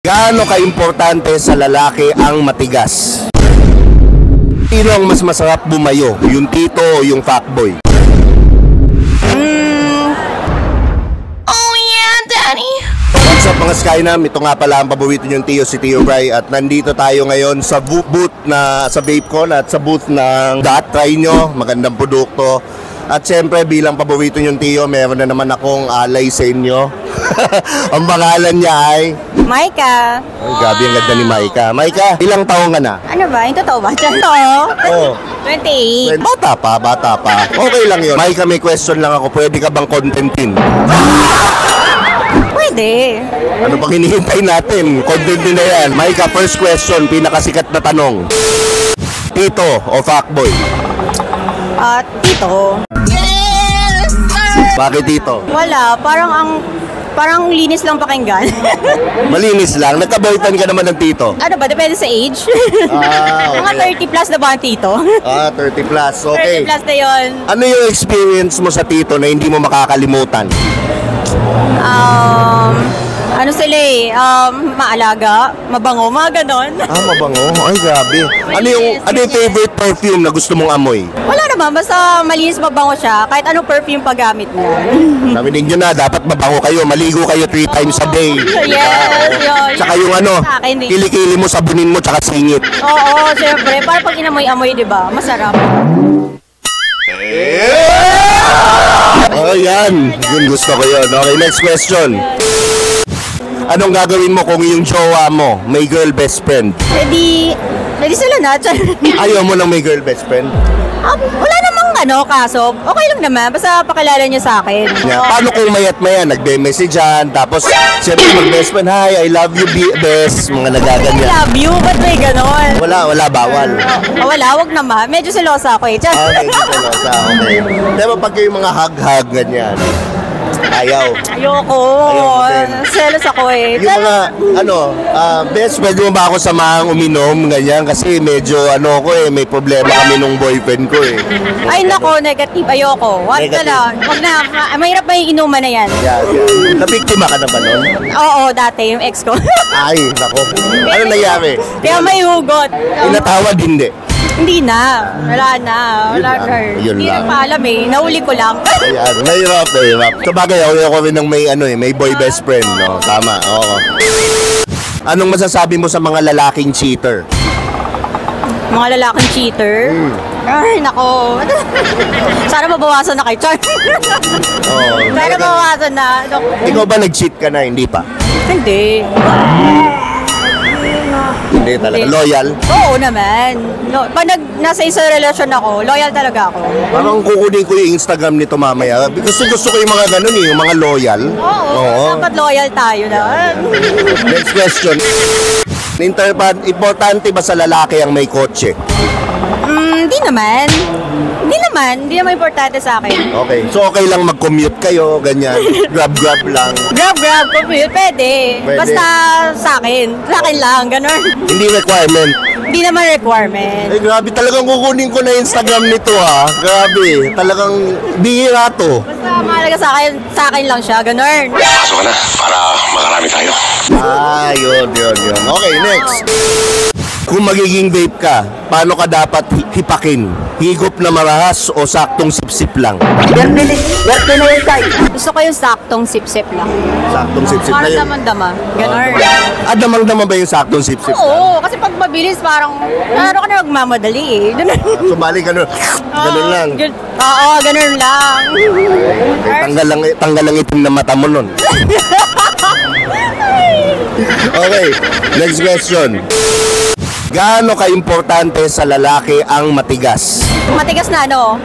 Gaano ka-importante sa lalaki ang matigas? Sino ang mas masarap bumayo? Yung tito o yung fuckboy? Oh yeah, daddy. What's up mga Skynam? Ito nga pala ang paborito yung Tio, si Tio Bry. At nandito tayo ngayon sa booth na sa VapeCon at sa booth ng DOT. Try nyo, magandang produkto. At siyempre bilang paborito yung Tio, meron na naman akong alay sa inyo. Ang pangalan niya ay Maika. Ay, gabi ang ganda ni Maika. Maika, ilang taong ka na? Ano ba? Yung totoo ba? Totoo? Oh. 28. Bata pa. Okay lang yun. Maika, may question lang ako. Pwede ka bang contentin? Pwede. Ano bang hinihintay natin? Contentin na yan. Maika, first question, pinakasikat na tanong. Tito o fuckboy? Tito. Bakit tito? Wala. Parang linis lang pakinggan. Malinis lang. Nagka-boyfriend ka naman ng tito. Ano ba? Depende sa age. Okay. Mga 30 plus na ba ang tito? 30 plus. Okay. 30 plus na yun. Ano yung experience mo sa tito na hindi mo makakalimutan? Ano sila maalaga, mabango, mga ganon. Mabango? Ay, grabe. Ano yung favorite perfume na gusto mong amoy? Wala naman, basta malinis mabango siya, kahit anong perfume paggamit niya. Naminig nyo na, dapat mabango kayo. Maligo kayo 3 times a day. Yes, yun. Tsaka yung Sa akin, eh. kilikili mo, sabunin mo, tsaka singit. Oo, syempre. Para pag inamoy-amoy, di ba? Masarap. Oh, yan. Yun, gusto ko yun. Okay, next question. Anong gagawin mo kung yung jowa mo may girl best friend? Ready sila na. Ayaw mo ng may girl best friend? Wala namang kaso. Okay lang naman. Basta pakilala niya sa akin. Yeah. Paano kung mayat maya, nagbe-messagean, tapos siyempre mag-best friend, hi, I love you, best, mga I nagaganyan. love you? Ba't may ganon? Wala, bawal. Wala, wag naman. Medyo selosa ako eh. Okay, selosa, okay. Diba pag yung mga hug-hug, ganyan, ayaw. Ayoko. din. Selos ako eh. Yung mga, best, pwede mo ba ako samahang uminom, ganyan, kasi medyo, may problema kami nung boyfriend ko eh. Ay nako, negative. Ayoko. Wag na lang. Wag na. Mahirap pa yung inuman na yan. Yeah. Nabiktima ka na ba nun? Oo, dati yung ex ko. Ay, nako. Ano nangyari? Kaya may hugot. Inatawad, hindi. Hindi na. Wala na. Wala na. Yun Hindi lang. na pa alam eh. Nahuli ko lang. Ayan, mahirap. So bagay, ako rin ng may boy best friend, no? Tama, oo. Anong masasabi mo sa mga lalaking cheater? Mga lalaking cheater. Ay, nako. Sana mabawasan na kay Char. Oo. Sana mabawasan na. Ikaw ba nag-cheat ka na? Hindi pa? Hindi. Hindi talaga. Loyal? Oo naman. Pag nasa isang relasyon ako, loyal talaga ako. Parang kukunin ko yung Instagram nito mamaya. Gusto ko yung mga ganun yung mga loyal. Oo. Dapat loyal tayo na. Next question. Importante ba sa lalaki ang may kotse? Hindi naman. Hindi naman importante sa akin. Okay. So okay lang mag-commute kayo, ganyan. Grab lang. Grab, commute, pwede. Pwede. Basta sa akin lang, ganun. Hindi requirement. Hindi naman requirement. Eh, grabe, talagang kukunin ko na Instagram nito ha. Grabe, talagang bihira to. Basta mahalaga sa akin lang siya, ganun. Pasok ka na para makarami tayo. Yun. Okay, next. Kung magiging vape ka, paano ka dapat hipakin? Higop na marahas o saktong sip-sip lang? Gusto ko yung saktong sip-sip lang. Saktong sip-sip na Parang yun. damang-dama, ganun. Damang-dama ba yung saktong sip-sip lang? Oo, kasi pag mabilis parang, ka na magmamadali eh. Sumali ka nun. Ganun lang. Oo, ganun lang. Tanggal lang itim na mata mo nun. Okay, next question. Gaano ka-importante sa lalaki ang matigas? Matigas na ano?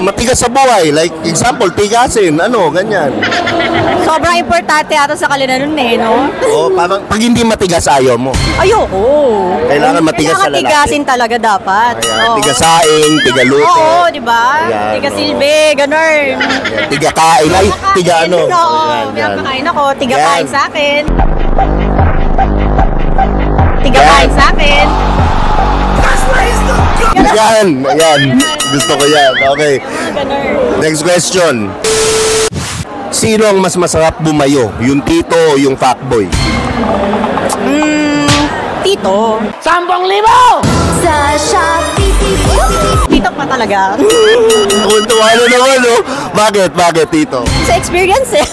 Matigas sa buhay. Like, example, tigasin. Ganyan. Sobrang importante ata sa kanila nun eh, no? Parang pag hindi matigas, ayaw mo. Ayoko. Kailangan matigas sa lalaki. tigasin talaga dapat. Ayan, tigasaing, tigaluto. Oo, di ba? Ayan, Tigasilbi, ganun. Tigakain. Ay, tigano. Oo, Ayan, yan. pinapakain ako. Tigakain Yan. sa akin. Tigakain sa akin. Yan. Gusto ko yan. Okay. Ganun. Next question. Sino ang mas masarap bumayo? Yung tito o yung fuckboy? Tito. 10,000! Sa Shopee. Tito pa talaga. Tuwa na naman, no? Bakit? Bakit, tito? Sa experience eh.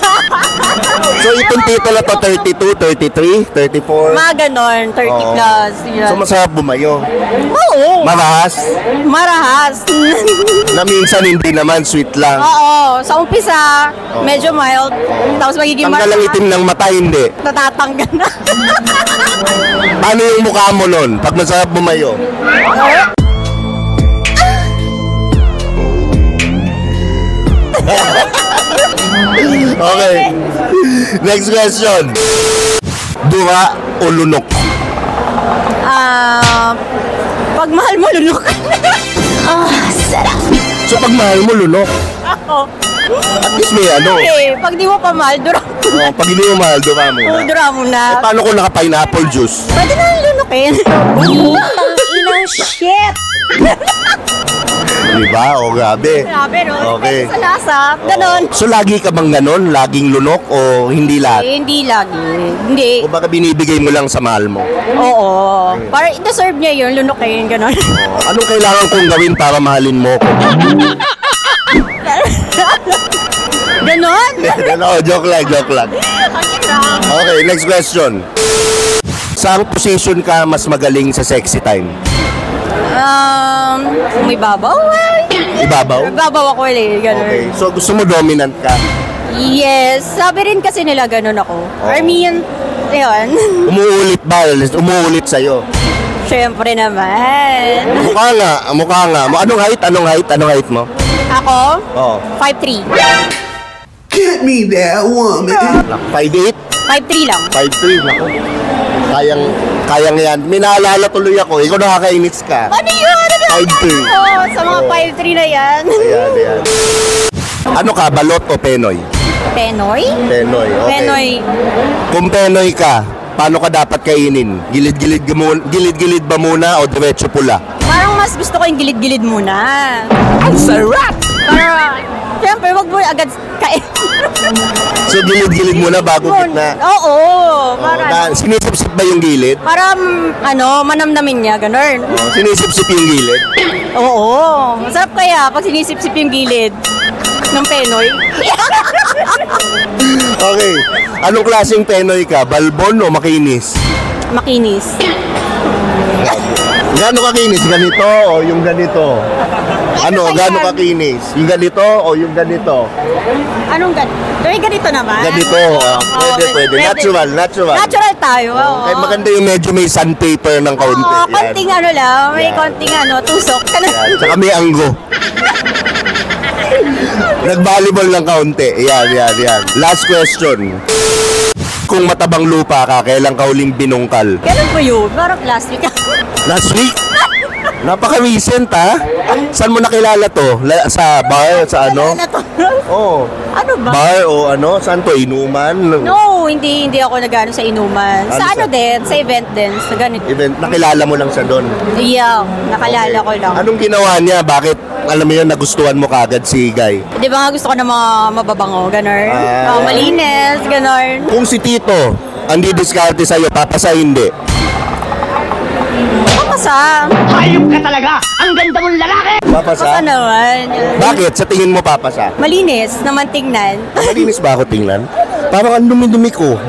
So, itong tito na to, 32, 33, 34? Mga ganon, 30 Oo. plus. Yun. So, masarap bumayo. Oo. Marahas? Marahas. Na minsan hindi naman, sweet lang. Oo. Sa umpisa, medyo mild. Tapos magiging Tanggal ang itim ng mata, hindi. Natatanggal na. Ano yung mukha mo nun pag masarap bumayo? Okay. Next question. Dura o lunok? Pag mahal mo, lunok. So pag mahal mo, lunok. Ako. At least may ano. Pag di mo pa mahal, dura. Oh, pag hindi mo mahal, dura mo Oo, na. dura mo na. Paano kung naka-pineapple juice? Pwede na yung lunokin. Inang shit. Diba? O grabe. Grabe, no? Okay. Depende sa lasa. Ganon. So lagi ka bang ganon? Laging lunok o hindi lahat? Hindi lagi. Hindi. O baka binibigay mo lang sa mahal mo? Oo. Para i-deserve niya yun, lunokin, ganon. Anong kailangan kong gawin para mahalin mo ko? Ganon? No, joke lang, joke lang. Okay, next question. Saan position ka mas magaling sa sexy time? May babaw eh. Ibabaw? Babaw ako eh, ganon. Okay, so gusto mo dominant ka? Yes, sabi rin kasi nila ganon ako. I mean, yun. Umuulit ba? Umuulit sa'yo? Syempre naman. Mukha nga, mukha nga. Anong height? Anong height? Anong height mo? Ako, Oo. 5'3". Get me that woman. 5'8"? 5'3 lang. 5'3", naku. Kayang yan. May naalala tuloy ako. Ikaw nakakainits ka. Ano yun? 5'3". Oo, sa mga Oo. 5'3 na yan. Ayan, ayan. Ano ka, balot o penoy? Penoy? Penoy, okay. Penoy. Kung penoy ka, paano ka dapat kainin? Gilid-gilid ba muna o diretso pula? Parang mas gusto ko yung gilid-gilid muna. Ang sarap! Para, siyempre, wag mo agad kain. So gilid-gilid muna bago gitna? Oo. Para, Sinisip-sip ba yung gilid? para manamnamin niya, ganun. Sinisip-sip yung gilid? Oo. Masarap kaya pag sinisip-sip yung gilid ng penoy. Okay. Anong klaseng penoy ka? Balbon o makinis? Makinis. Gaano kakinis? Ganito o yung ganito? Ano? Gaano kakinis? Yung ganito o yung ganito? Anong ganito? Ganito naman. Ganito. Pwede. Natural. Natural tayo. Oo. Kahit maganda yung medyo may sandpaper ng kaunti. Oo, Yan. konting ano lang. May Yan. konting tusok. Yan. Tsaka may anggo. Nag-volleyball ng kaunti. Yan. Last question. Kung matabang lupa ka, kailan ka huling binungkal? Kailan po yun? Parang last week. Last week? Napaka-recent ha? Saan mo nakilala to? Sa bar? Sa ano? Ano to? Oo. Ano ba? Bar o ano? Saan to? Inuman? No, hindi ako nagano sa inuman. Ano Sa ano sa- din, sa event din, sa ganito. Event. Nakilala mo lang siya doon? Yeah, nakalala ko lang. Anong ginawa niya? Bakit? Alam mo yun, nagustuhan mo kagad si Guy? Di ba nga gusto ko ng mga mababango, ganun. Ah. Malinis, ganun. Kung si Tito, ang didiskarte sa'yo, papasa hindi. Papasa. Hayop ka talaga! Ang ganda mong lalaki! Papasa Papasa? naman. Bakit? Sa tingin mo papasa? Malinis, naman tingnan. Malinis ba ako tingnan? Parang ang dumi-dumi ko.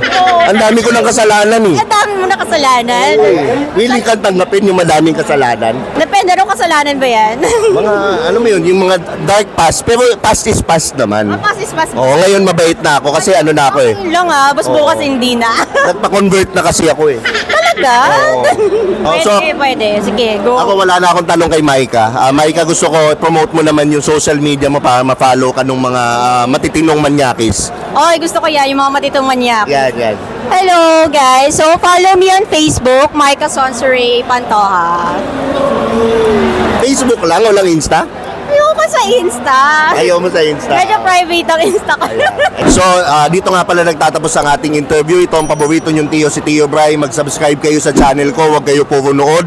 Ang dami ko ng kasalanan eh. Ang dami mo na kasalanan. Willing kang tanggapin yung madaming kasalanan? Depende rin kasalanan ba yan? Mga, ano mo yun, yung mga dark past. Pero past is past naman. Mapasis-pas. Oo, ngayon mabait na ako kasi ano na ako eh. Yun lang bas Oo. bukas hindi na. Nagpa-convert na kasi ako eh. Talaga? Oo. Pwede, So, pwede. Sige, go. ako wala na akong tanong kay Maika. Maika, gusto ko promote mo naman yung social media mo para ma-follow ka ng mga matitinong manyakis. Okay, gusto ko yan, yung mga matitong manyak. Yan. Hello guys, so follow me on Facebook, Micah Sonsoray Pantoja. Facebook lang, walang Insta? Ayoko pa sa Insta. Ayaw mo sa Insta? Medyo private ang Insta ko. So, dito nga pala nagtatapos ang ating interview. Ito ang paborito niyong Tio, si Tio Bray. Mag-subscribe kayo sa channel ko, huwag kayo puro nood.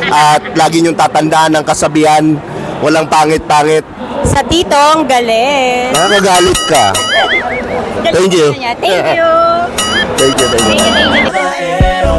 At lagi niyong tatandaan ang kasabihan, walang pangit-pangit. Sa titong galit. Nakakagalit ka. Thank you. Thank you. Thank you, thank you. Thank you.